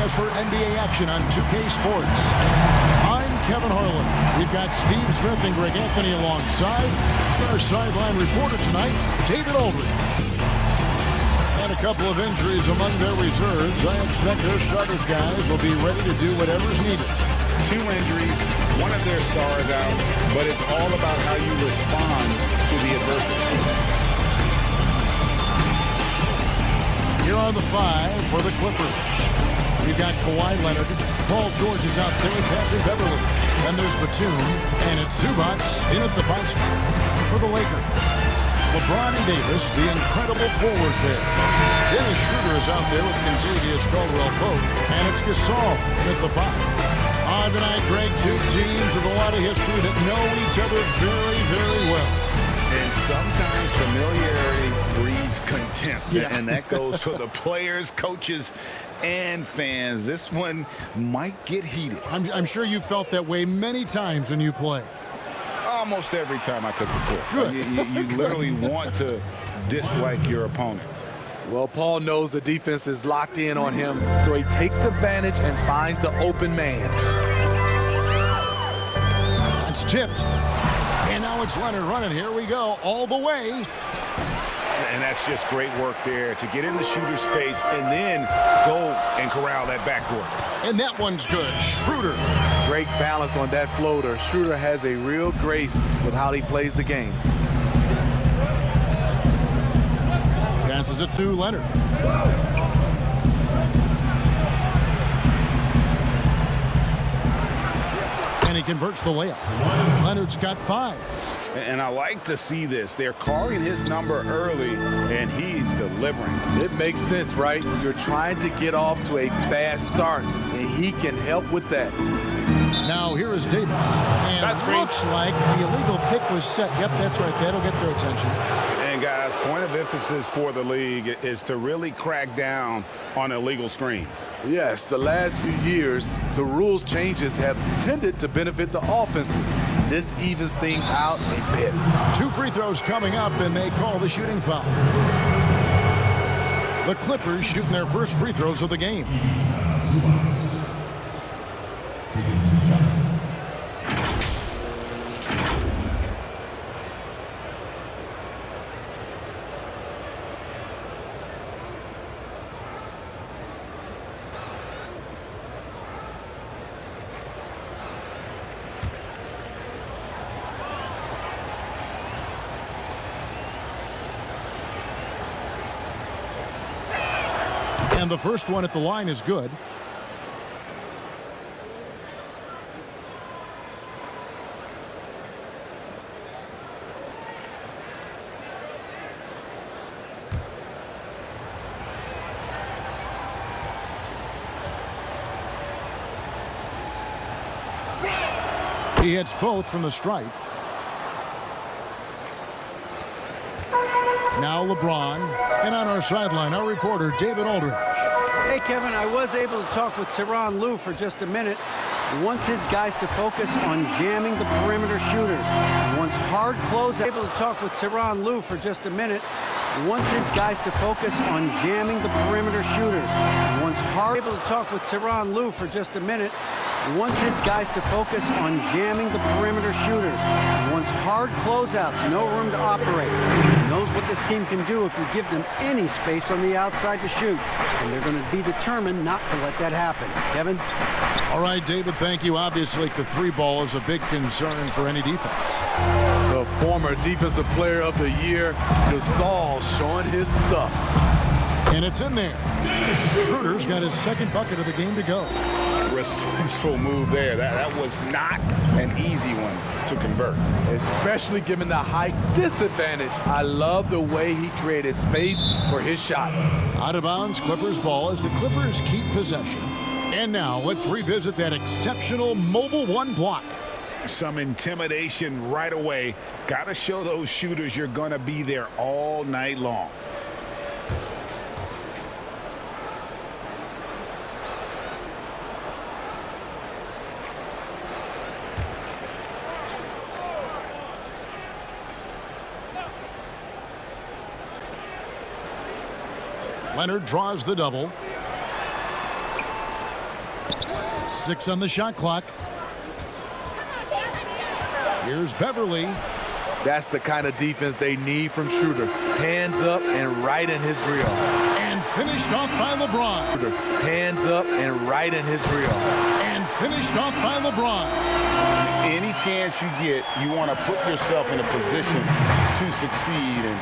us for NBA action on 2K Sports. I'm Kevin Harlan. We've got Steve Smith and Greg Anthony alongside. Our sideline reporter tonight, David Aldridge. And a couple of injuries among their reserves. I expect their starters guys will be ready to do whatever's needed. 2 injuries, one of their stars out, but it's all about how you respond to the adversity. Here are the 5 for the Clippers. We've got Kawhi Leonard. Paul George is out there. Patrick Beverly. And there's Batum. And it's Zubac in at the 5 spot for the Lakers. LeBron and Davis, the incredible forward pair. Dennis Schroeder is out there with Contavious Caldwell-Pope. And it's Gasol at the 5. Tonight, Greg, 2 teams with a lot of history that know each other very, very well. And sometimes familiarity breeds contempt. Yeah. And that goes for the players, coaches, and fans. This one might get heated. I'm sure you felt that way many times when you play. Almost every time I took the court. Good. You literally want to dislike your opponent. Well, Paul knows the defense is locked in on him, so he takes advantage and finds the open man. It's tipped. And now it's Leonard running. Here we go. All the way. And that's just great work there to get in the shooter's face and then go and corral that backboard. And that one's good. Schroeder. Great balance on that floater. Schroeder has a real grace with how he plays the game. Passes it to Leonard. And he converts the layup. Leonard's got 5. And I like to see this. They're calling his number early, and he's delivering. It makes sense, right? You're trying to get off to a fast start, and he can help with that. Now here is Davis. And that's great. Looks like the illegal pick was set. Yep, that's right. That'll get their attention. And guys, point of emphasis for the league is to really crack down on illegal screens. Yes, the last few years, the rules changes have tended to benefit the offenses. This evens things out a bit. 2 free throws coming up, and they call the shooting foul. The Clippers shooting their first free throws of the game. And the first one at the line is good. He hits both from the stripe. Now LeBron. And on our sideline, our reporter, David Aldridge. Hey, Kevin, I was able to talk with Tyronn Lue for just a minute. He wants his guys to focus on jamming the perimeter shooters. He wants hard close. Able to talk with Tyronn Lue for just a minute. He wants his guys to focus on jamming the perimeter shooters. He wants hard. Able to talk with Tyronn Lue for just a minute. He wants his guys to focus on jamming the perimeter shooters. He wants hard closeouts, no room to operate. He knows what this team can do if you give them any space on the outside to shoot. And they're going to be determined not to let that happen. Kevin? All right, David, thank you. Obviously, the 3-ball is a big concern for any defense. The former Defensive Player of the Year, Gasol, showing his stuff. And it's in there. Schroeder's got his second bucket of the game to go. Resourceful move there. That was not an easy one to convert. Especially given the height disadvantage. I love the way he created space for his shot. Out of bounds, Clippers ball as the Clippers keep possession. And now let's revisit that exceptional Mobile 1 block. Some intimidation right away. Got to show those shooters you're going to be there all night long. Leonard draws the double. 6 on the shot clock. Here's Beverly. That's the kind of defense they need from Schroeder. Hands up and right in his grill. And finished off by LeBron. Hands up and right in his grill. And finished off by LeBron. Any chance you get, you want to put yourself in a position to succeed, and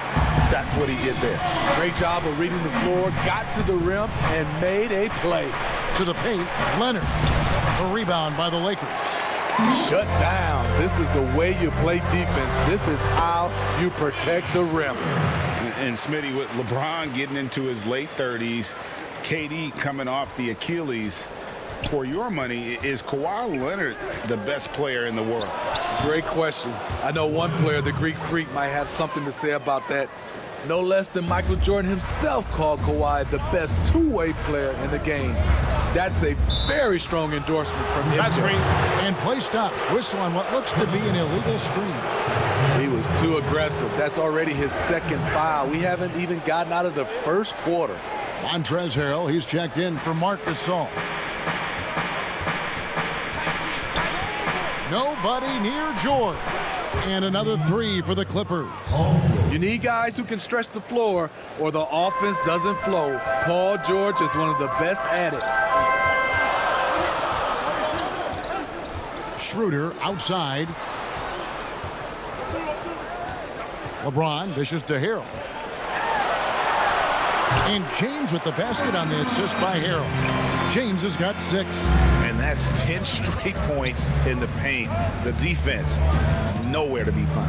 that's what he did there. Great job of reading the floor, got to the rim, and made a play. To the paint, Leonard. A rebound by the Lakers. Shut down. This is the way you play defense. This is how you protect the rim. And Smitty, with LeBron getting into his late 30s, KD coming off the Achilles, for your money, is Kawhi Leonard the best player in the world? Great question. I know one player, the Greek Freak, might have something to say about that. No less than Michael Jordan himself called Kawhi the best two-way player in the game. That's a very strong endorsement from him. And play stops. Whistle on what looks to be an illegal screen. He was too aggressive. That's already his second foul. We haven't even gotten out of the first quarter. Montrezl Harrell, he's checked in for Marc Gasol. Nobody near George. And another 3 for the Clippers. You need guys who can stretch the floor or the offense doesn't flow. Paul George is one of the best at it. Schroeder outside. LeBron dishes to Harrell. And James with the basket on the assist by Harrell. James has got 6. And that's 10 straight points in the paint. The defense, nowhere to be found.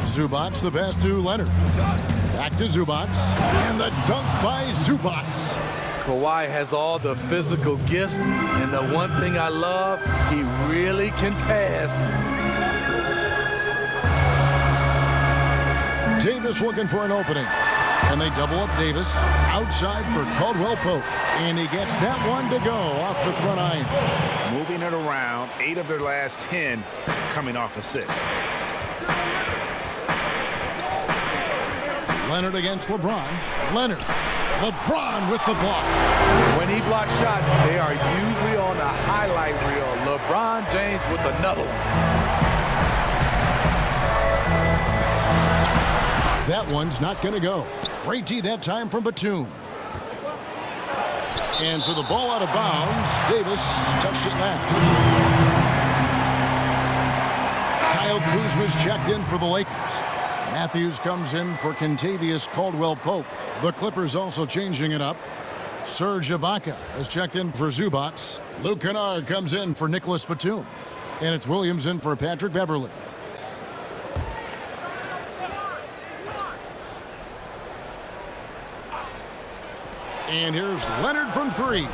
Zubac the pass to Leonard. Back to Zubac. And the dunk by Zubac. Kawhi has all the physical gifts, and the one thing I love, he really can pass. Davis looking for an opening. And they double up Davis. Outside for Caldwell Pope. And he gets that one to go off the front iron. Moving it around, 8 of their last 10 coming off assists. Leonard against LeBron. Leonard. LeBron with the block. When he blocks shots, they are usually on the highlight reel. LeBron James with another one. That one's not going to go. Great D that time from Batum. And so the ball out of bounds. Davis touched it last. Kyle Kuzma's checked in for the Lakers. Matthews comes in for Kentavious Caldwell-Pope. The Clippers also changing it up. Serge Ibaka has checked in for Zubac. Luke Kennard comes in for Nicholas Batum. And it's Williams in for Patrick Beverly. And here's Leonard from 3.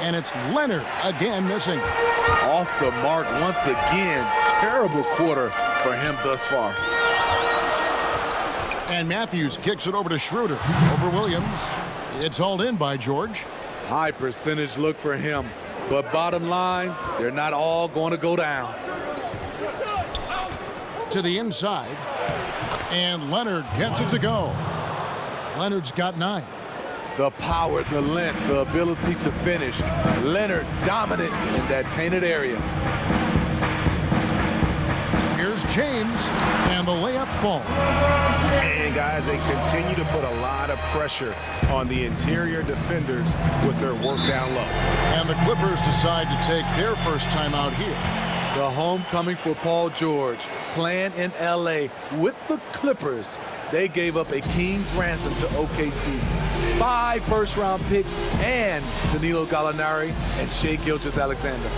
And it's Leonard again missing. Off the mark once again. Terrible quarter for him thus far. And Matthews kicks it over to Schroeder. Over Williams. It's hauled in by George. High percentage look for him. But bottom line, they're not all going to go down. To the inside. And Leonard gets it to go. Leonard's got 9. The power, the length, the ability to finish. Leonard dominant in that painted area. Here's James, and the layup falls. And guys, they continue to put a lot of pressure on the interior defenders with their work down low. And the Clippers decide to take their first time out here. The homecoming for Paul George, playing in LA with the Clippers. They gave up a king's ransom to OKC. 5 first-round picks and Danilo Gallinari and Shai Gilgeous-Alexander.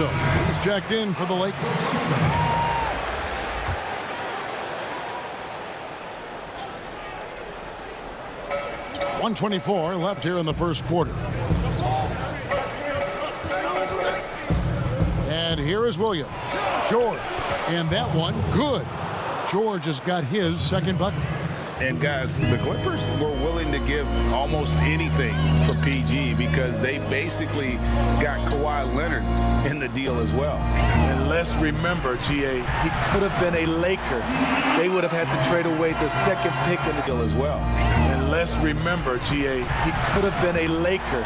Caruso. He's checked in for the Lakers. .124 left here in the first quarter. And here is Williams. George. And that one, good. George has got his second bucket. And guys, the Clippers were willing to give almost anything for PG because they basically got Kawhi Leonard in the deal as well. And let's remember, GA, he could have been a Laker. They would have had to trade away the second pick in the deal As well. And let's remember, GA, he could have been a Laker.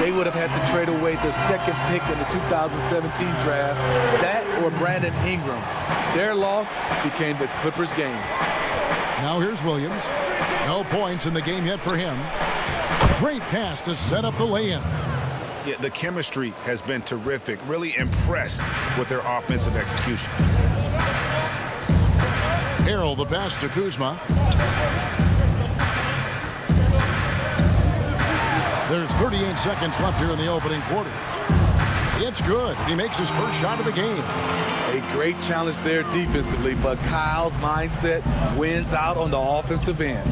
They would have had to trade away the second pick in the 2017 draft. That or Brandon Ingram. Their loss became the Clippers' game. Now here's Williams. No points in the game yet for him. Great pass to set up the lay-in. Yeah, the chemistry has been terrific. Really impressed with their offensive execution. Harrell the pass to Kuzma. There's 38 seconds left here in the opening quarter. It's good. He makes his first shot of the game. A great challenge there defensively, but Kyle's mindset wins out on the offensive end.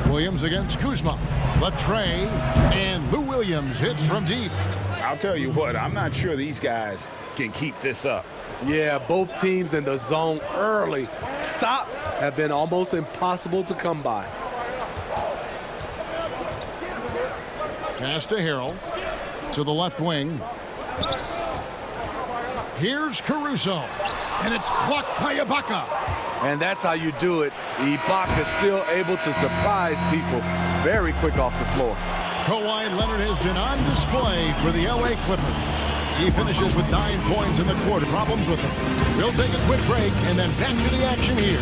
Williams against Kuzma. The tray, and Lou Williams hits from deep. I'll tell you what, I'm not sure these guys can keep this up. Yeah, both teams in the zone early. Stops have been almost impossible to come by. Pass to Harrell. To the left wing. Here's Caruso. And it's plucked by Ibaka. And that's how you do it. Ibaka still able to surprise people very quick off the floor. Kawhi Leonard has been on display for the LA Clippers. He finishes with 9 points in the quarter. Problems with him. We'll take a quick break and then back to the action here.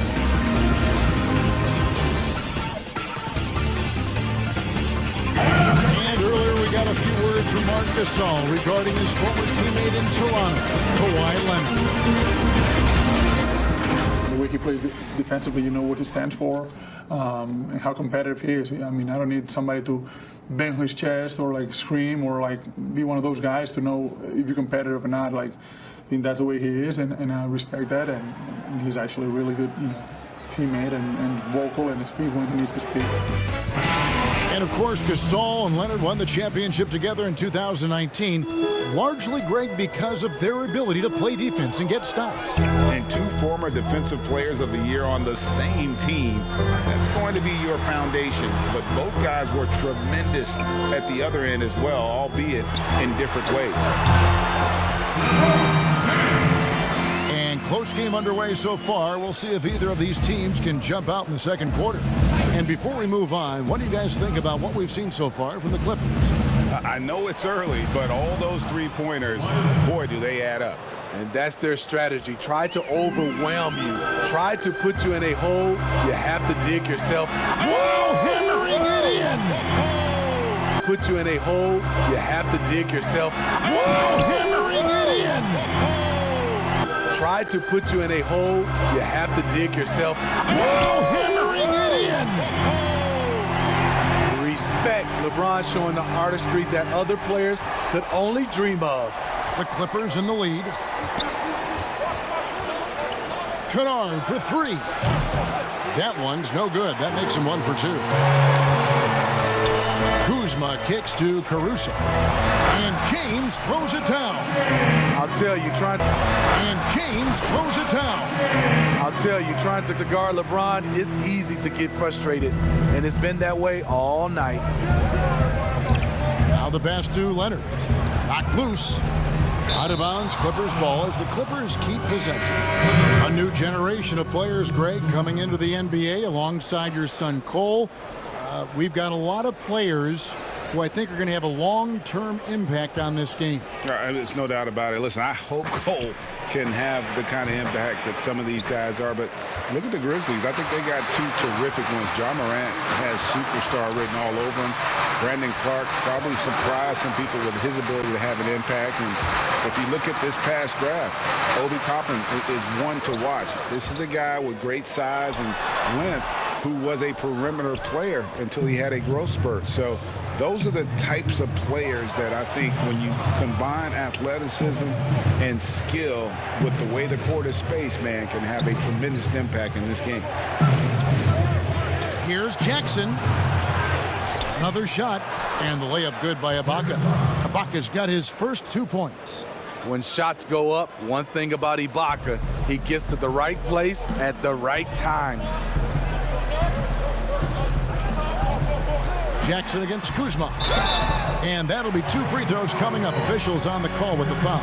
And earlier we got a few words from Marc Gasol regarding his former teammate in Toronto, Kawhi Leonard. The way he plays defensively, you know what he stands for, and how competitive he is. I mean, I don't need somebody to bang his chest or like scream or like be one of those guys to know if you're competitive or not. Like, I think that's the way he is, and I respect that. And he's actually a really good, teammate and vocal and speaks when he needs to speak. And of course, Gasol and Leonard won the championship together in 2019, largely, Greg, because of their ability to play defense and get stops. And 2 former defensive players of the year on the same team, that's going to be your foundation. But both guys were tremendous at the other end as well, albeit in different ways. And close game underway so far. We'll see if either of these teams can jump out in the second quarter. And before we move on, what do you guys think about what we've seen so far from the Clippers? I know it's early, but all those three-pointers, boy, do they add up. And that's their strategy. Try to overwhelm you. Try to put you in a hole. You have to dig yourself. Whoa, hammering it in! Put you in a hole. You have to dig yourself. Whoa, hammering it in! Try to put you in a hole. You have to dig yourself. Whoa, hammering it in! Respect. LeBron showing the artistry that other players could only dream of. The Clippers in the lead. Kennard for 3. That one's no good. That makes him 1 for 2. Kuzma kicks to Caruso. And James throws it down. I'll tell you, And James throws it down. trying to guard LeBron, it's easy to get frustrated. And it's been that way all night. Now the pass to Leonard. Knocked loose. Out of bounds, Clippers ball as the Clippers keep possession. A new generation of players, Greg, coming into the NBA alongside your son Cole. We've got a lot of players who I think are going to have a long-term impact on this game. There's no doubt about it. Listen, I hope Cole can have the kind of impact that some of these guys are. But look at the Grizzlies. I think they got 2 terrific ones. Ja Morant has superstar written all over him. Brandon Clark probably surprised some people with his ability to have an impact. And if you look at this past draft, Obi Toppin is one to watch. This is a guy with great size and length who was a perimeter player until he had a growth spurt. So Those are the types of players that I think when you combine athleticism and skill with the way the court is spaced, man, can have a tremendous impact in this game. Here's Jackson. Another shot, and the layup good by Ibaka. Ibaka's got his first 2 points. When shots go up, one thing about Ibaka, he gets to the right place at the right time. Jackson against Kuzma. And that'll be 2 free throws coming up. Officials on the call with the foul.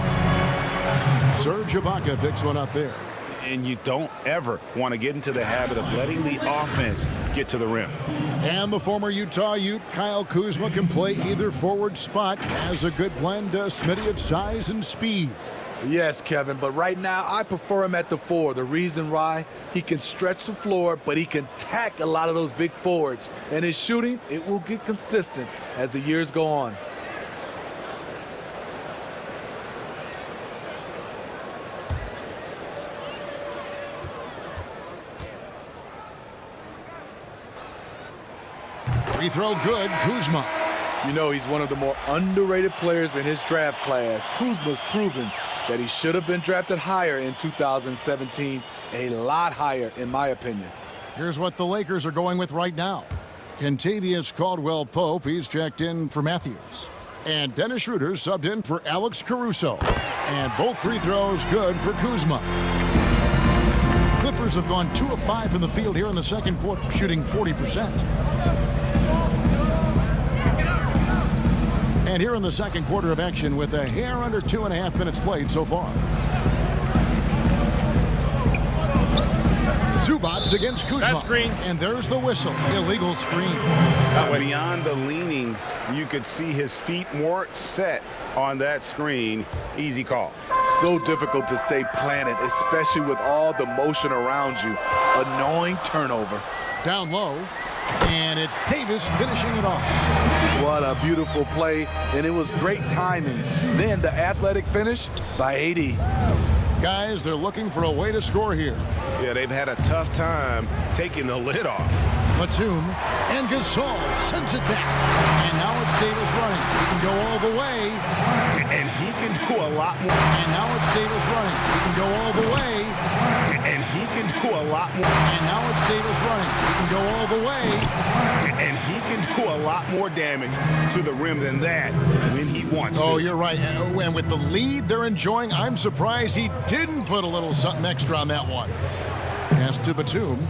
Serge Ibaka picks one up there. And you don't ever want to get into the habit of letting the offense get to the rim. And the former Utah Ute, Kyle Kuzma, can play either forward spot. Has a good blend, Smitty, of size and speed. Yes, Kevin, but right now I prefer him at the 4. The reason why, he can stretch the floor, but he can tack a lot of those big forwards. And his shooting, it will get consistent as the years go on. Free throw good, Kuzma. You know, he's one of the more underrated players in his draft class. Kuzma's proven that he should have been drafted higher in 2017, a lot higher in my opinion. Here's what the Lakers are going with right now. Kentavious Caldwell-Pope, he's checked in for Matthews. And Dennis Schroeder subbed in for Alex Caruso. And both free throws good for Kuzma. Clippers have gone 2 of 5 in the field here in the second quarter, shooting 40%. And here in the second quarter of action with a hair under 2.5 minutes played so far. Zubats against Kuzma. That screen. And there's the whistle. Illegal screen. Beyond the leaning, you could see his feet more set on that screen. Easy call. So difficult to stay planted, especially with all the motion around you. Annoying turnover. Down low. And it's Davis finishing it off. What a beautiful play, and it was great timing. Then the athletic finish by AD. Guys, they're looking for a way to score here. Yeah, they've had a tough time taking the lid off. Batum and Gasol sends it back. And now it's Davis running. He can go all the way. And he can do a lot more. And now it's Davis running. He can go all the way. And he can do a lot more. And now it's Davis running. He can go all the way. And he can do a lot more damage to the rim than that when he wants to. Oh, you're right. And with the lead they're enjoying, I'm surprised he didn't put a little something extra on that one. Pass to Batum.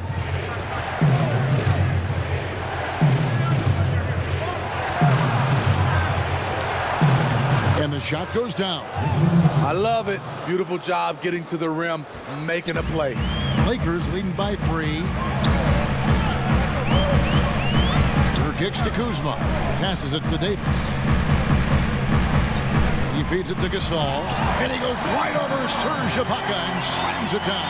And the shot goes down. I love it. Beautiful job getting to the rim, making a play. Lakers leading by 3. Kicks to Kuzma. Passes it to Davis. He feeds it to Gasol. And he goes right over Serge Ibaka and slams it down.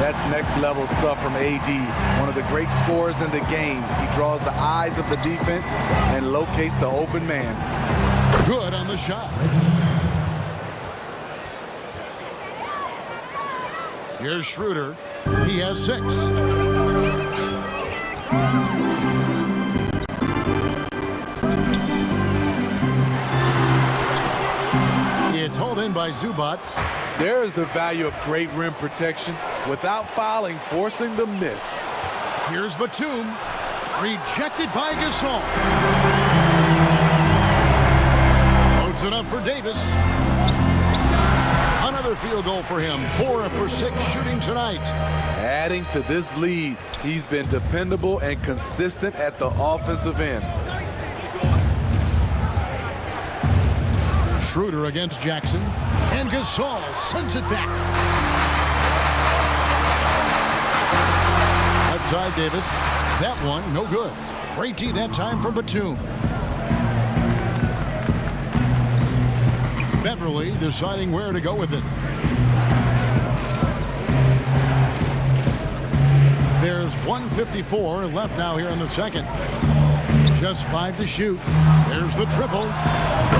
That's next level stuff from AD. One of the great scorers in the game. He draws the eyes of the defense and locates the open man. Good on the shot. Here's Schroeder. He has 6. It's hauled in by Zubats. There is the value of great rim protection without fouling, forcing the miss. Here's Batum. Rejected by Gasol. Loads it up for Davis. Another field goal for him. 4 for 6 shooting tonight. Adding to this lead, he's been dependable and consistent at the offensive end. Schroeder against Jackson. And Gasol sends it back. Left side Davis. That one, no good. Great D that time from Batum. Beverly deciding where to go with it. There's 1:54 left now here in the second. Just 5 to shoot. There's the triple.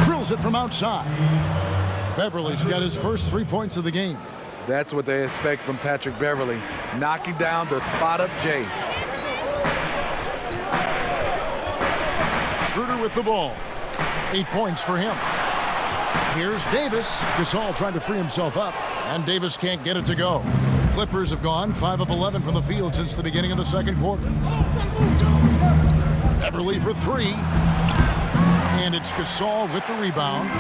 Drills it from outside. Beverly's got his first 3 points of the game. That's what they expect from Patrick Beverly, knocking down the spot-up J. Schroeder with the ball. 8 points for him. Here's Davis. Gasol trying to free himself up, and Davis can't get it to go. Clippers have gone 5 of 11 from the field since the beginning of the second quarter. Beverly for 3. And it's Gasol with the rebound.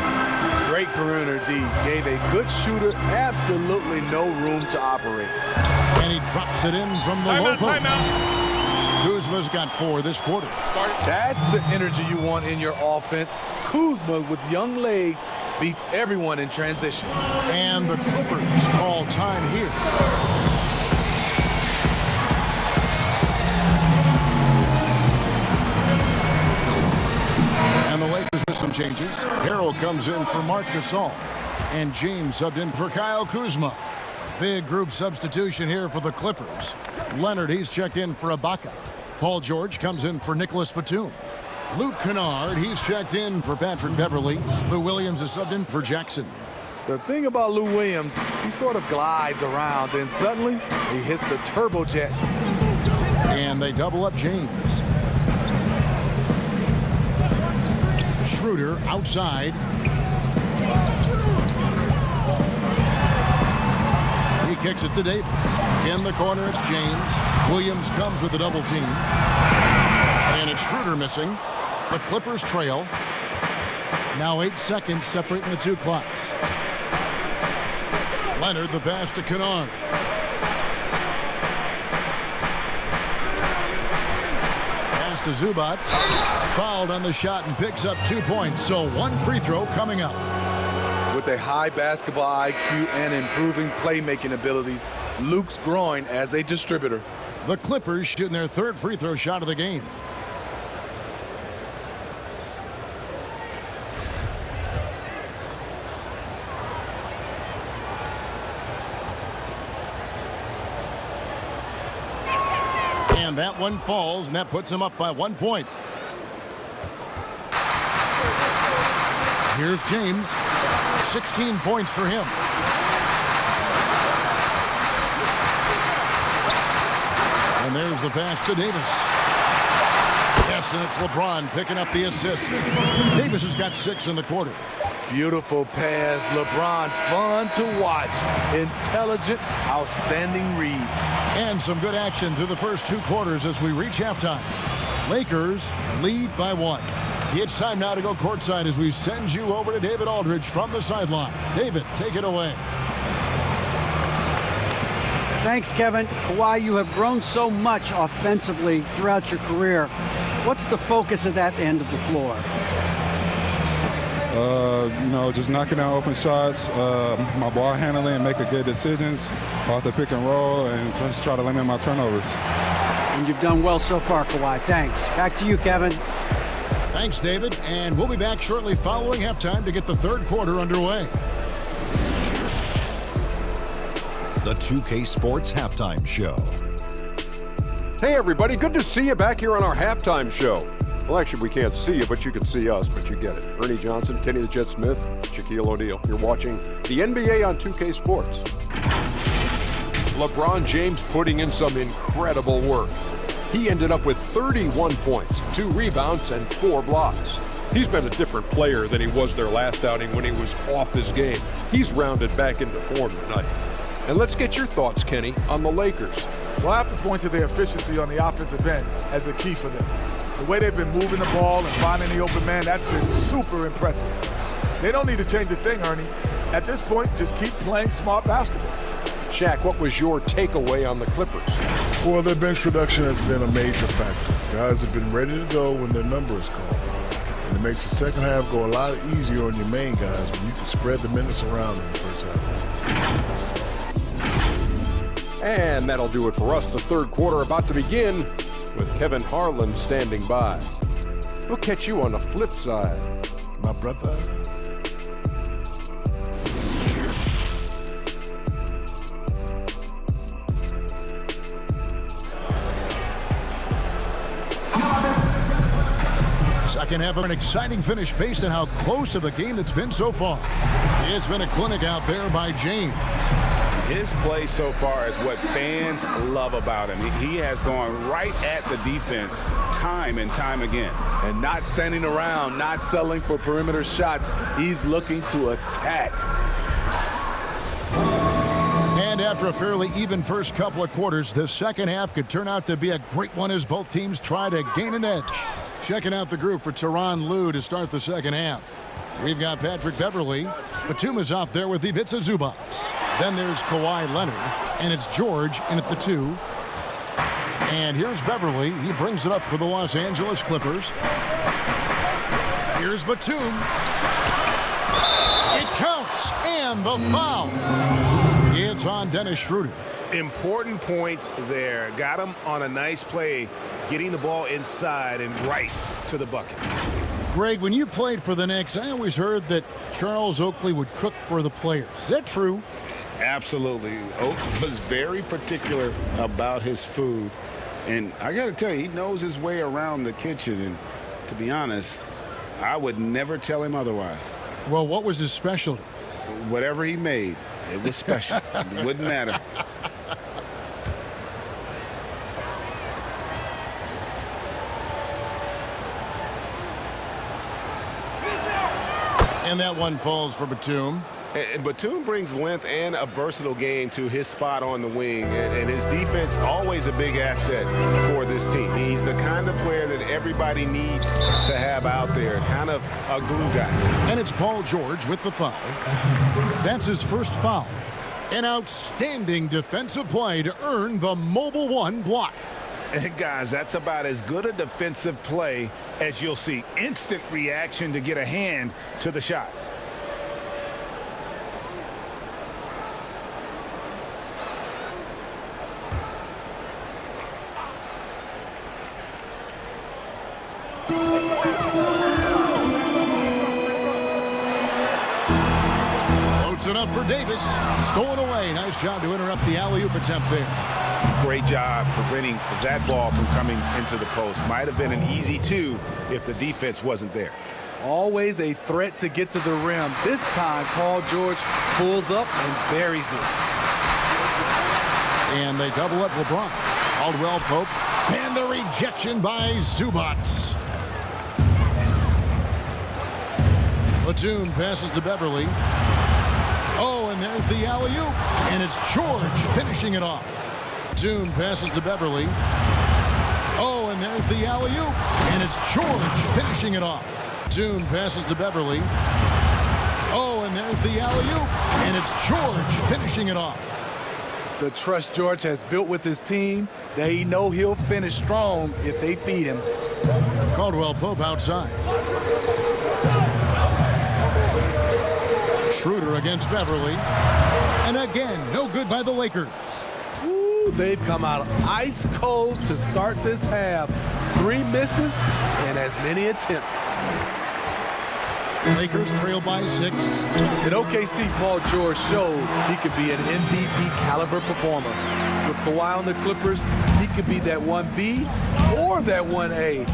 Great perimeter D. Gave a good shooter absolutely no room to operate. And he drops it in from the low post. Kuzma's got 4 this quarter. That's the energy you want in your offense. Kuzma with young legs beats everyone in transition. And the Clippers call time here. And the Lakers with some changes. Harrell comes in for Marc Gasol. And James subbed in for Kyle Kuzma. Big group substitution here for the Clippers. Leonard, he's checked in for Ibaka. Paul George comes in for Nicholas Batum. Luke Kennard, he's checked in for Patrick Beverly. Lou Williams is subbed in for Jackson. The thing about Lou Williams, he sort of glides around, then suddenly he hits the turbojet. And they double up James. Schroeder outside. He kicks it to Davis. In the corner, it's James. Williams comes with a double team. And it's Schroeder missing. The Clippers trail. Now 8 seconds separating the two clocks. Leonard, the pass to Kennard. Pass to Zubac. Fouled on the shot and picks up 2 points. So 1 free throw coming up. With a high basketball IQ and improving playmaking abilities, Luke's growing as a distributor. The Clippers shooting their 3rd free throw shot of the game. And that one falls, and that puts him up by 1 point. Here's James. 16 points for him. And there's the pass to Davis. Yes, and it's LeBron picking up the assist. Davis has got 6 in the quarter. Beautiful pass, LeBron, fun to watch. Intelligent, outstanding read. And some good action through the first 2 quarters as we reach halftime. Lakers lead by 1. It's time now to go courtside as we send you over to David Aldridge from the sideline. David, take it away. Thanks, Kevin. Kawhi, you have grown so much offensively throughout your career. What's the focus of that end of the floor? Just knocking down open shots, my ball handling, making good decisions off the pick and roll, and just try to limit my turnovers. And you've done well so far, Kawhi. Thanks. Back to you, Kevin. Thanks, David. And we'll be back shortly following halftime to get the 3rd quarter underway. The 2K Sports Halftime Show. Hey, everybody. Good to see you back here on our halftime show. Well, actually, we can't see you, but you can see us, but you get it. Ernie Johnson, Kenny the Jet Smith, Shaquille O'Neal. You're watching the NBA on 2K Sports. LeBron James putting in some incredible work. He ended up with 31 points, 2 rebounds, and 4 blocks. He's been a different player than he was their last outing when he was off his game. He's rounded back into form tonight. And let's get your thoughts, Kenny, on the Lakers. Well, I have to point to their efficiency on the offensive end as the key for them. The way they've been moving the ball and finding the open man, that's been super impressive. They don't need to change a thing, Ernie. At this point, just keep playing smart basketball. Shaq, what was your takeaway on the Clippers? Well, their bench production has been a major factor. Guys have been ready to go when their number is called. And it makes the second half go a lot easier on your main guys when you can spread the minutes around in the first half. And that'll do it for us. The 3rd quarter about to begin with Kevin Harlan standing by. We'll catch you on the flip side. My brother. Second half of an exciting finish based on how close of a game it's been so far. It's been a clinic out there by James. His play so far is what fans love about him. He has gone right at the defense time and time again. And not standing around, not settling for perimeter shots. He's looking to attack. And after a fairly even first couple of quarters, the second half could turn out to be a great one as both teams try to gain an edge. Checking out the group for Tyronn Lue to start the second half. We've got Patrick Beverley. Batum is out there with Ivica Zubac. Then there's Kawhi Leonard, and it's George in at the 2. And here's Beverley. He brings it up for the Los Angeles Clippers. Here's Batum. It counts, and the foul. It's on Dennis Schroeder. Important points there. Got him on a nice play, getting the ball inside and right to the bucket. Greg, when you played for the Knicks, I always heard that Charles Oakley would cook for the players. Is that true? Absolutely. Oakley was very particular about his food. And I got to tell you, he knows his way around the kitchen. And to be honest, I would never tell him otherwise. Well, what was his specialty? Whatever he made, it was special. It wouldn't matter. And that one falls for Batum. And Batum brings length and a versatile game to his spot on the wing. And his defense, always a big asset for this team. He's the kind of player that everybody needs to have out there, kind of a glue guy. And it's Paul George with the foul. That's his first foul. An outstanding defensive play to earn the Mobile One block. And guys, that's about as good a defensive play as you'll see. Instant reaction to get a hand to the shot. Floats it up for Davis. Stolen away. Nice job to interrupt the alley-oop attempt there. Great job preventing that ball from coming into the post. Might have been an easy 2 if the defense wasn't there. Always a threat to get to the rim. This time, Paul George pulls up and buries it. And they double up LeBron. Caldwell Pope. And the rejection by Zubac. Batum passes to Beverley. Oh, and there's the alley-oop. And it's George finishing it off. Batum passes to Beverley. Oh, and there's the alley-oop. And it's George finishing it off. Batum passes to Beverley. Oh, and there's the alley-oop. And it's George finishing it off. The trust George has built with his team, they know he'll finish strong if they feed him. Caldwell Pope outside. Schroeder against Beverley. And again, no good by the Lakers. Ooh, they've come out ice cold to start this half. 3 misses and as many attempts. Lakers trail by 6. In OKC, Paul George showed he could be an MVP caliber performer. With Kawhi on the Clippers, he could be that 1B or that 1A.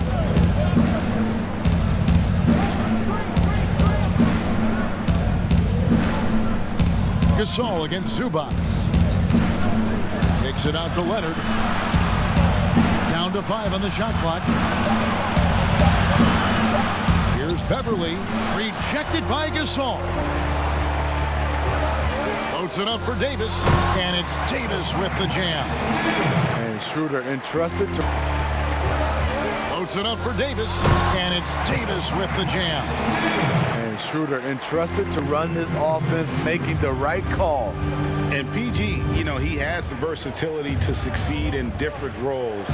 Gasol against Zubac. Takes it out to Leonard. Down to 5 on the shot clock. Here's Beverley. Rejected by Gasol. Floats it up for Davis. And it's Davis with the jam. And Schroeder entrusted to... Floats it up for Davis. And it's Davis with the jam. And Schroeder entrusted to run this offense, making the right call. And PG, you know, he has the versatility to succeed in different roles.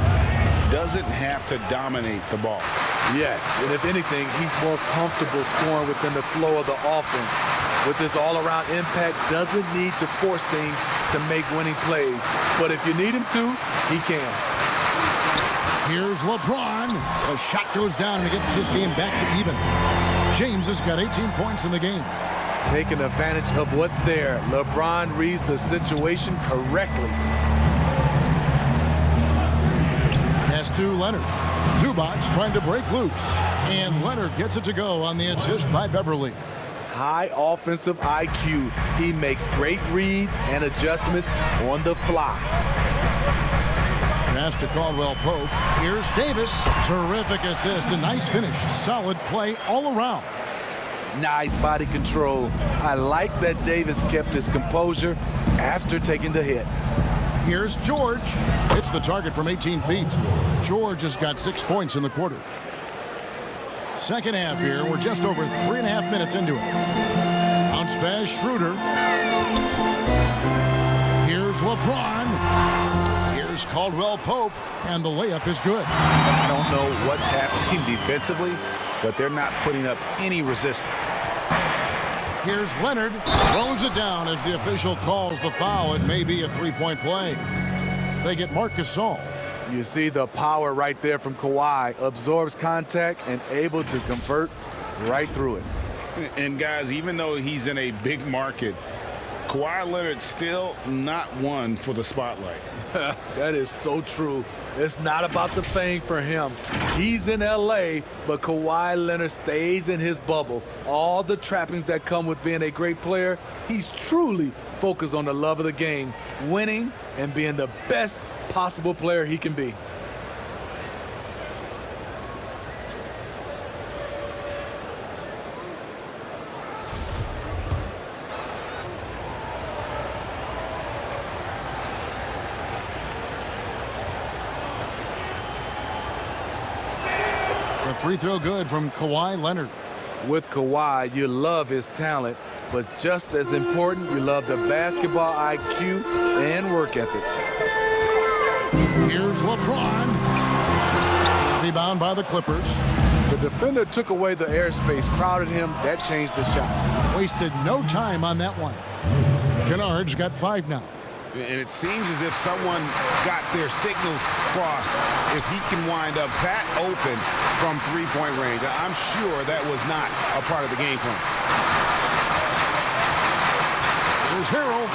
Doesn't have to dominate the ball. Yes, and if anything, he's more comfortable scoring within the flow of the offense. With his all-around impact, doesn't need to force things to make winning plays. But if you need him to, he can. Here's LeBron. The shot goes down and it gets this game back to even. James has got 18 points in the game. Taking advantage of what's there. LeBron reads the situation correctly. Pass to Leonard. Zubac trying to break loose. And Leonard gets it to go on the assist by Beverley. High offensive IQ. He makes great reads and adjustments on the fly. pass to Caldwell-Pope. Here's Davis. Terrific assist. A nice finish. Solid play all around. Nice body control. I like that Davis kept his composure after taking the hit. Here's George. Hits the target from 18 feet. George has got 6 points in the quarter. Second half here. We're just over 3.5 minutes into it. Bounce pass, Schroeder. Here's LeBron. Here's Caldwell-Pope. And the layup is good. I don't know what's happening defensively, but they're not putting up any resistance. Here's Leonard. Throws it down as the official calls the foul. It may be a three-point play. They get Marc Gasol. You see the power right there from Kawhi. Absorbs contact and able to convert right through it. And guys, even though he's in a big market, Kawhi Leonard's still not one for the spotlight. That is so true. It's not about the fame for him. He's in L.A., but Kawhi Leonard stays in his bubble. All the trappings that come with being a great player, he's truly focused on the love of the game, winning and being the best possible player he can be. The free throw good from Kawhi Leonard. With Kawhi, you love his talent, but just as important, you love the basketball IQ and work ethic. Here's LeBron. Rebound by the Clippers. The defender took away the airspace, crowded him. That changed the shot. Wasted no time on that one. Kennard's got 5 now. And it seems as if someone got their signals crossed. If he can wind up that open from three-point range, I'm sure that was not a part of the game plan. Here's Harrell.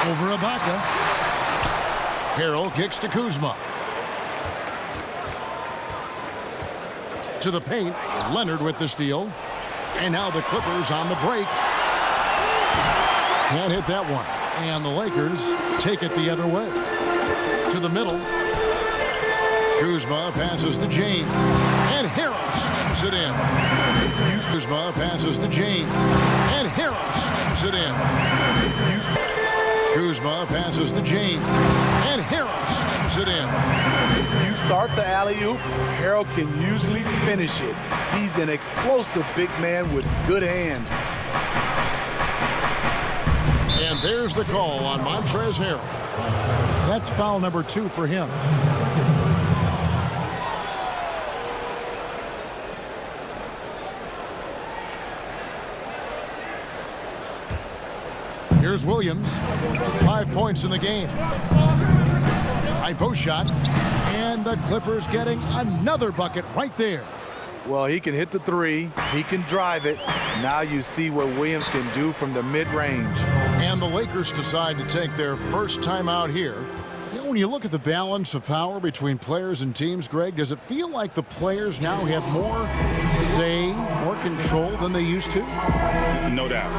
Over Ibaka. Harrell kicks to Kuzma. To the paint. Leonard with the steal. And now the Clippers on the break. Can't hit that one. And the Lakers take it the other way. To the middle. Kuzma passes to James. And Harrell slams it in. Kuzma passes to James. And Harrell slams it in. Kuzma passes to James. And Harrell slams it in. You start the alley-oop, Harrell can usually finish it. He's an explosive big man with good hands. And there's the call on Montrezl Harrell. That's foul number 2 for him. Here's Williams. 5 points in the game. High post shot. And the Clippers getting another bucket right there. Well, he can hit the three. He can drive it. Now you see what Williams can do from the mid-range. And the Lakers decide to take their first time out here. You know, when you look at the balance of power between players and teams, Greg, does it feel like the players now have more say, more control than they used to? No doubt.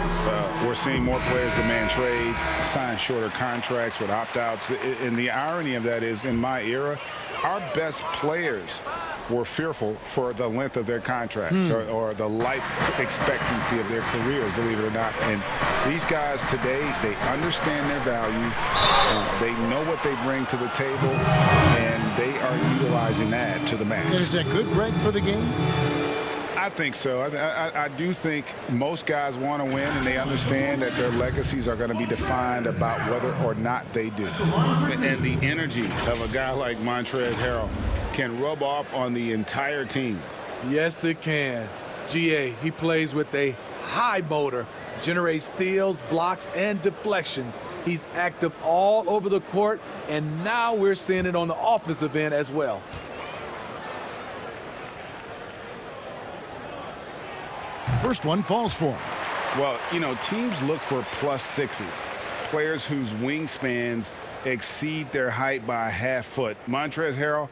We're seeing more players demand trades, sign shorter contracts with opt-outs. And the irony of that is, in my era, our best players were fearful for the length of their contracts or the life expectancy of their careers, believe it or not. And these guys today, they understand their value. They know what they bring to the table, and they are utilizing that to the max. And is that good, Greg, for the game? I think so. I do think most guys want to win, and they understand that their legacies are going to be defined about whether or not they do. And the energy of a guy like Montrezl Harrell can rub off on the entire team. Yes, it can. GA, he plays with a high motor, generates steals, blocks, and deflections. He's active all over the court, and now we're seeing it on the offensive end as well. First one falls for him. Well, you know, teams look for +6s, players whose wingspans exceed their height by a half foot. Montrezl Harrell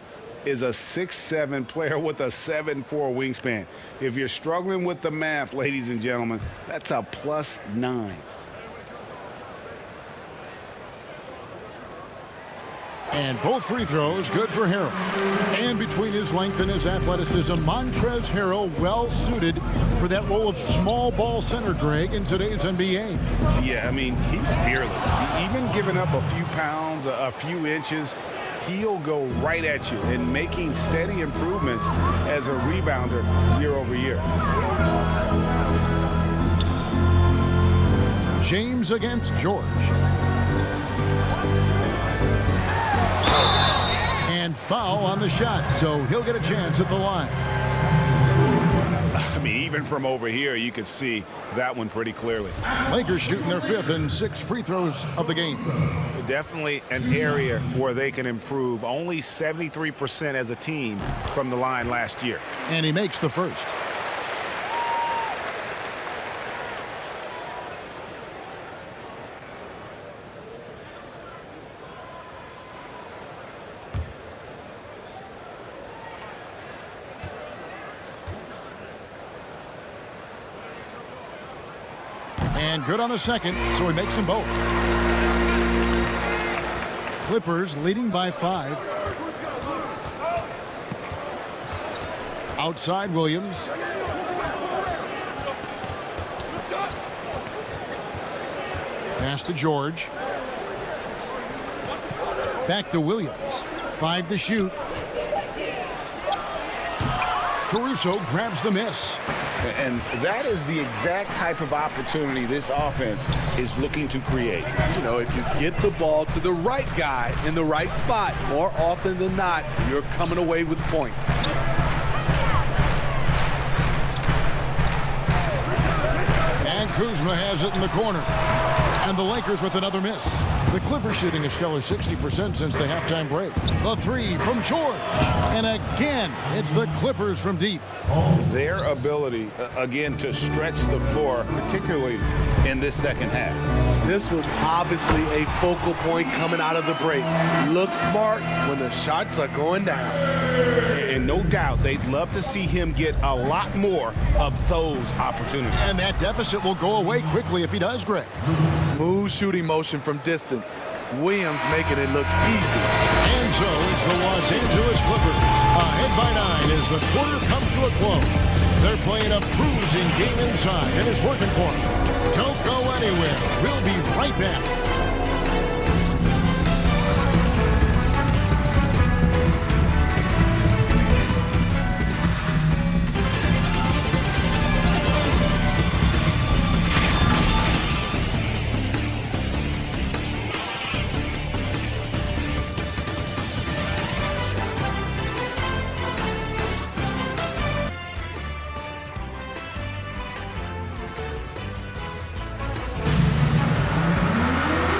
is a 6'7" player with a 7'4" wingspan. If you're struggling with the math, ladies and gentlemen, that's a +9. And both free throws good for Harrell. And between his length and his athleticism, Montrezl Harrell well suited for that role of small ball center, Greg, in today's NBA. Yeah, I mean, he's fearless. Even giving up a few pounds, a few inches, he'll go right at you and making steady improvements as a rebounder year over year. James against George. And foul on the shot, so he'll get a chance at the line. I mean, even from over here, you could see that one pretty clearly. Lakers shooting their 5th and 6th free throws of the game. Definitely an area where they can improve. Only 73% as a team from the line last year. And he makes the first. And good on the second, so he makes them both. Clippers leading by 5. Outside Williams. Pass to George. Back to Williams. 5 to shoot. Caruso grabs the miss. And that is the exact type of opportunity this offense is looking to create. You know, if you get the ball to the right guy in the right spot, more often than not, you're coming away with points. And Kuzma has it in the corner. And the Lakers with another miss. The Clippers shooting a stellar 60% since the halftime break. The 3 from George. And again, it's the Clippers from deep. Their ability, again, to stretch the floor, particularly in this second half. This was obviously a focal point coming out of the break. Look smart when the shots are going down. And no doubt they'd love to see him get a lot more of those opportunities. And that deficit will go away quickly if he does, Greg. Smooth shooting motion from distance. Williams making it look easy. And so it's the Los Angeles Clippers. Ahead by 9 as the quarter comes to a close. They're playing a cruising game inside, and it's working for them. Don't go anywhere. We'll be right back.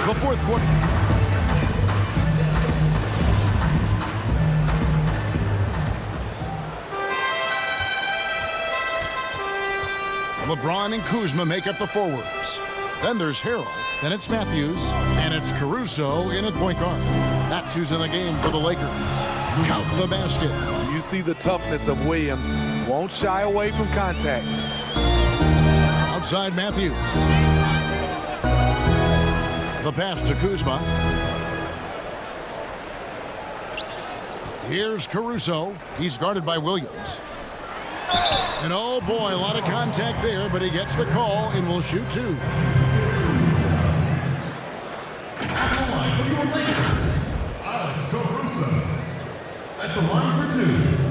The fourth quarter. LeBron and Kuzma make up the forwards. Then there's Harrell, then it's Matthews, and it's Caruso in at point guard. That's who's in the game for the Lakers. Count the basket. You see the toughness of Williams. Won't shy away from contact. Outside Matthews. The pass to Kuzma. Here's Caruso. He's guarded by Williams. And oh boy, a lot of contact there, but he gets the call and will shoot 2. Alex Caruso at the line for 2.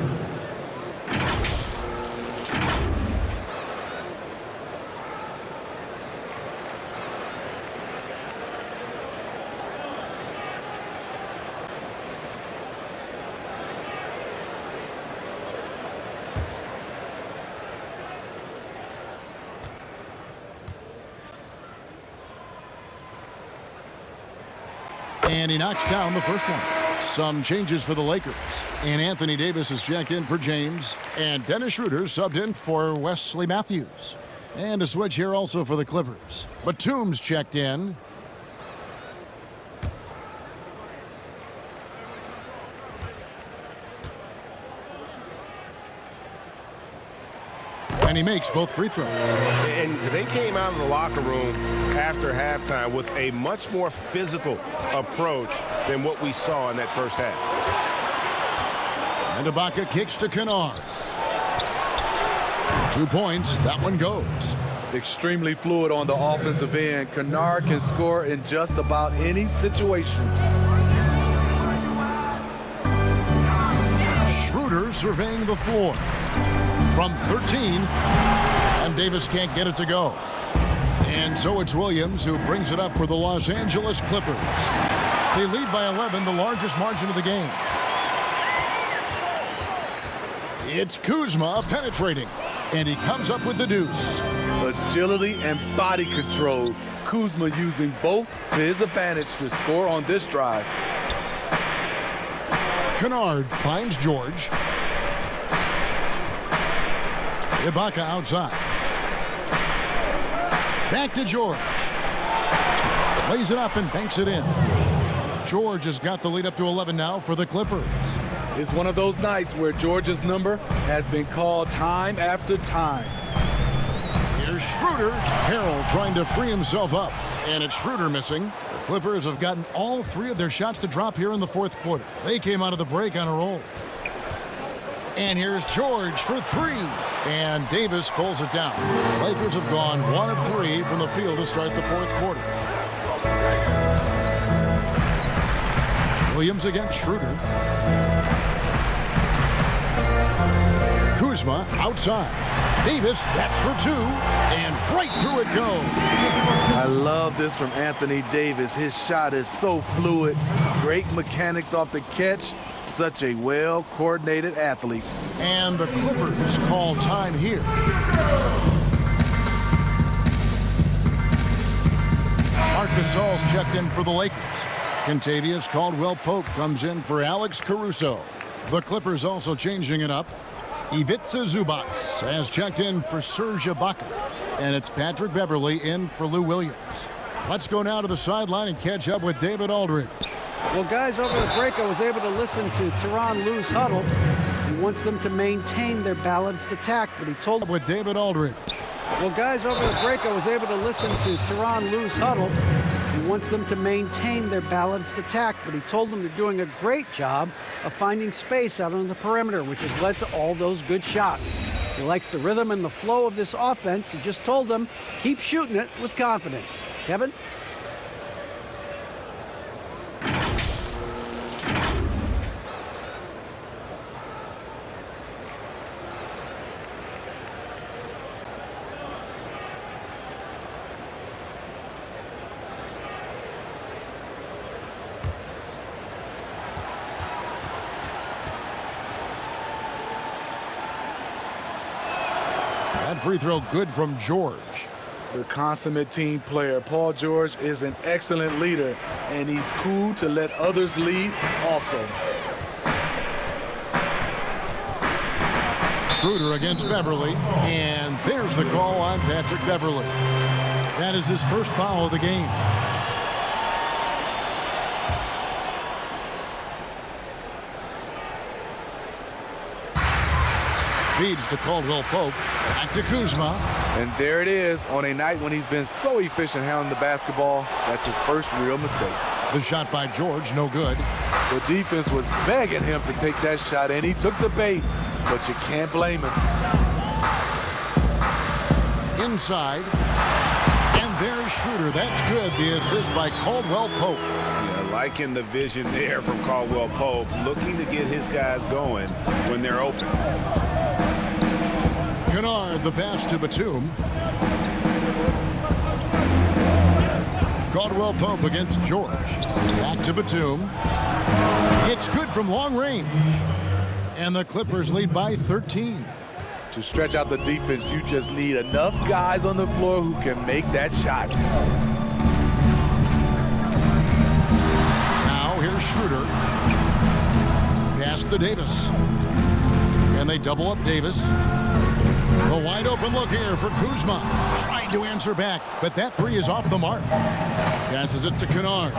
And he knocks down the first one. Some changes for the Lakers. And Anthony Davis is checked in for James. And Dennis Schroeder subbed in for Wesley Matthews. And a switch here also for the Clippers. Batum's checked in. And And he makes both free throws. And they came out of the locker room after halftime with a much more physical approach than what we saw in that first half. And Ibaka kicks to Kennard. 2 points. That one goes. Extremely fluid on the offensive end. Kennard can score in just about any situation. Schroeder surveying the floor from 13, and Davis can't get it to go. And so it's Williams who brings it up for the Los Angeles Clippers. They lead by 11, the largest margin of the game. It's Kuzma penetrating, and he comes up with the deuce. Agility and body control. Kuzma using both to his advantage to score on this drive. Kennard finds George. Ibaka outside. Back to George. Lays it up and banks it in. George has got the lead up to 11 now for the Clippers. It's one of those nights where George's number has been called time after time. Here's Schroeder. Harrell trying to free himself up. And it's Schroeder missing. The Clippers have gotten all 3 of their shots to drop here in the 4th quarter. They came out of the break on a roll. And here's George for 3. And Davis pulls it down. Lakers have gone 1 of 3 from the field to start the 4th quarter. Williams against Schroeder. Kuzma outside. Davis, that's for 2. And right through it goes. I love this from Anthony Davis. His shot is so fluid. Great mechanics off the catch. Such a well-coordinated athlete. And the Clippers call time here. Marc Gasol's checked in for the Lakers. Kentavious Caldwell-Pope comes in for Alex Caruso. The Clippers also changing it up. Ivica Zubac has checked in for Serge Ibaka. And it's Patrick Beverley in for Lou Williams. Let's go now to the sideline and catch up with David Aldridge. Well, guys, over the break, I was able to listen to Tyronn Lue's huddle. He wants them to maintain their balanced attack, but he told with David Aldridge. Well, guys, over the break, I was able to listen to Tyronn Lue's huddle. He wants them to maintain their balanced attack, but he told them they're doing a great job of finding space out on the perimeter, which has led to all those good shots. He likes the rhythm and the flow of this offense. He just told them, keep shooting it with confidence. Kevin? That free throw good from George. The consummate team player. Paul George is an excellent leader, and he's cool to let others lead also. Schroeder against Beverley, and there's the call on Patrick Beverley. That is his first foul of the game. Feeds to Caldwell-Pope, back to Kuzma. And there it is, on a night when he's been so efficient handling the basketball. That's his first real mistake. The shot by George, no good. The defense was begging him to take that shot, and he took the bait, but you can't blame him. Inside, and there's Schroeder. That's good, the assist by Caldwell-Pope. Yeah, liking the vision there from Caldwell-Pope, looking to get his guys going when they're open. Kennard, the pass to Batum. Caldwell-Pope against George. Back to Batum. It's good from long range. And the Clippers lead by 13. To stretch out the defense, you just need enough guys on the floor who can make that shot. Now here's Schroeder. Pass to Davis. And they double up Davis. A wide open look here for Kuzma. Trying to answer back, but that 3 is off the mark. Passes it to Kennard.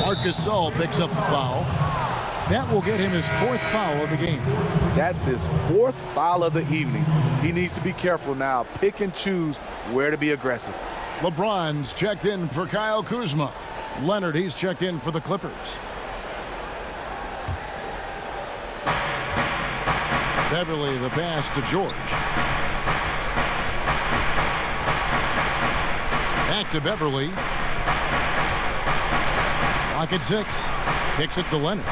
Marc Gasol picks up the foul. That will get him his 4th foul of the game. That's his 4th foul of the evening. He needs to be careful now. Pick and choose where to be aggressive. LeBron's checked in for Kyle Kuzma. Leonard, he's checked in for the Clippers. Beverly, the pass to George. Back to Beverly. Clock at 6. Kicks it to Leonard.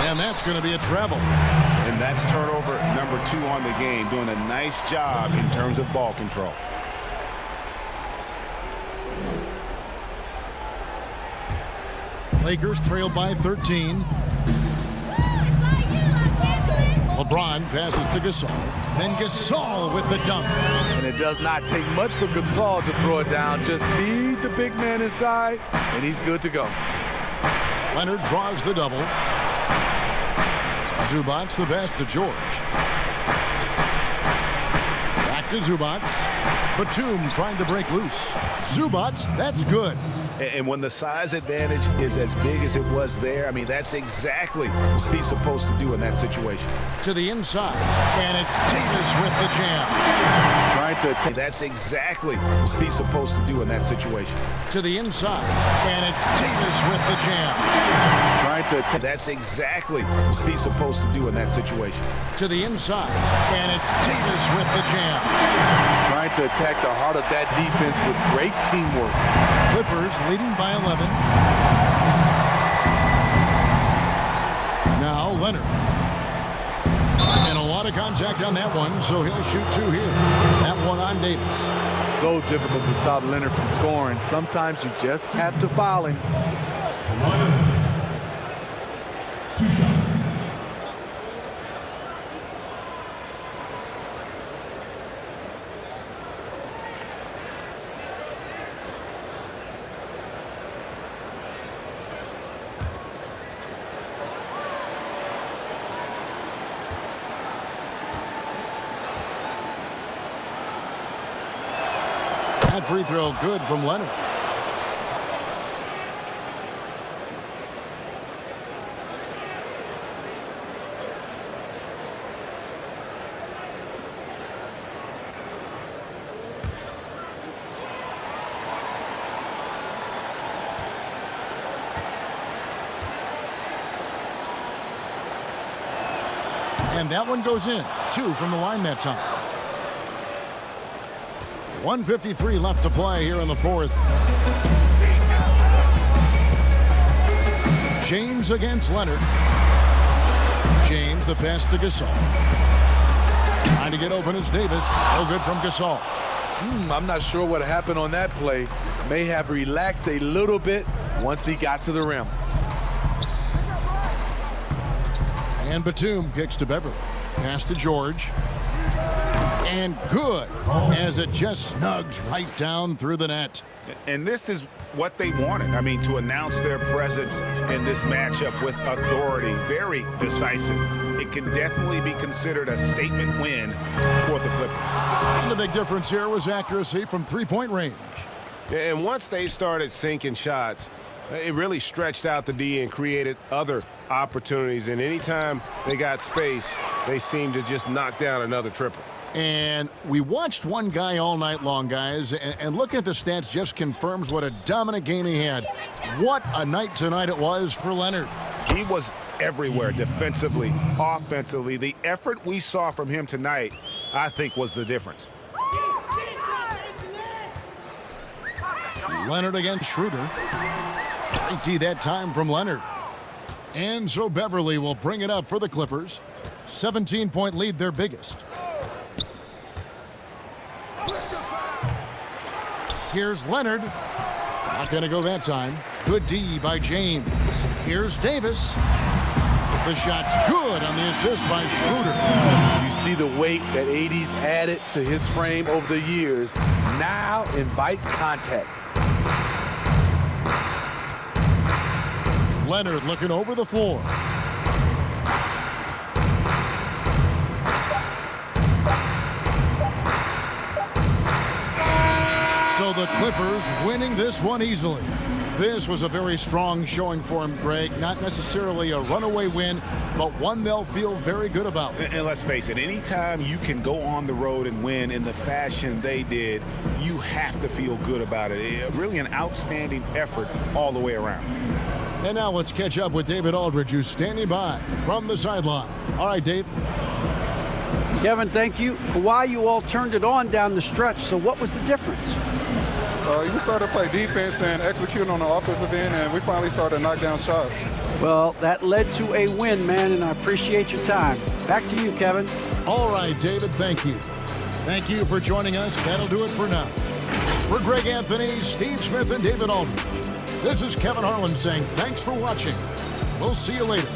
And that's going to be a travel. And that's turnover number 2 on the game, doing a nice job in terms of ball control. Lakers trail by 13. LeBron passes to Gasol. Then Gasol with the dunk. And it does not take much for Gasol to throw it down. Just feed the big man inside, and he's good to go. Leonard draws the double. Zubac the pass to George. Back to Zubac. Batum trying to break loose. Zubac, that's good. And when the size advantage is as big as it was there, I mean, that's exactly what he's supposed to do in that situation. To the inside, and it's Davis with the jam. Trying to take. That's exactly what he's supposed to do in that situation. To the inside, and it's Davis with the jam. Trying to take. That's exactly what he's supposed to do in that situation. To the inside, and it's Davis with the jam. Trying to attack the heart of that defense with great teamwork. Clippers leading by 11. Now Leonard. And a lot of contact on that one, so he'll shoot 2 here. That one on Davis. So difficult to stop Leonard from scoring. Sometimes you just have to foul him. 2 shots. That free throw good from Leonard. And that one goes in. 2 from the line that time. 1:53 left to play here in the 4th. James against Leonard. James the pass to Gasol. Trying to get open is Davis. No good from Gasol. I'm not sure what happened on that play. May have relaxed a little bit once he got to the rim. And Batum kicks to Beverly. Pass to George. And good, as it just snugs right down through the net. And this is what they wanted. I mean, to announce their presence in this matchup with authority, very decisive. It can definitely be considered a statement win for the Clippers. And the big difference here was accuracy from 3-point range. And once they started sinking shots, it really stretched out the D and created other opportunities. And anytime they got space, they seemed to just knock down another triple. And we watched one guy all night long, guys, and looking at the stats just confirms what a dominant game he had. What a night tonight it was for Leonard. He was everywhere, defensively, offensively. The effort we saw from him tonight, I think, was the difference. Leonard against Schroeder. Great D that time from Leonard. And so Beverly will bring it up for the Clippers. 17-point lead, their biggest. Here's Leonard. Not going to go that time. Good D by James. Here's Davis. The shot's good on the assist by Schroeder. You see the weight that AD's added to his frame over the years. Now invites contact. Leonard looking over the floor. So the Clippers winning this one easily. This was a very strong showing for him, Greg. Not necessarily a runaway win, but one they'll feel very good about. And let's face it, anytime you can go on the road and win in the fashion they did, you have to feel good about it. Really an outstanding effort all the way around. And now let's catch up with David Aldridge, who's standing by from the sideline. All right, Dave. Kevin, thank you. Kawhi, you all turned it on down the stretch, so what was the difference? We started to play defense and execute on the offensive end, and we finally started to knock down shots. Well, that led to a win, man, and I appreciate your time. Back to you, Kevin. All right, David, thank you. Thank you for joining us. That'll do it for now. For Greg Anthony, Steve Smith, and David Aldridge, this is Kevin Harlan saying thanks for watching. We'll see you later.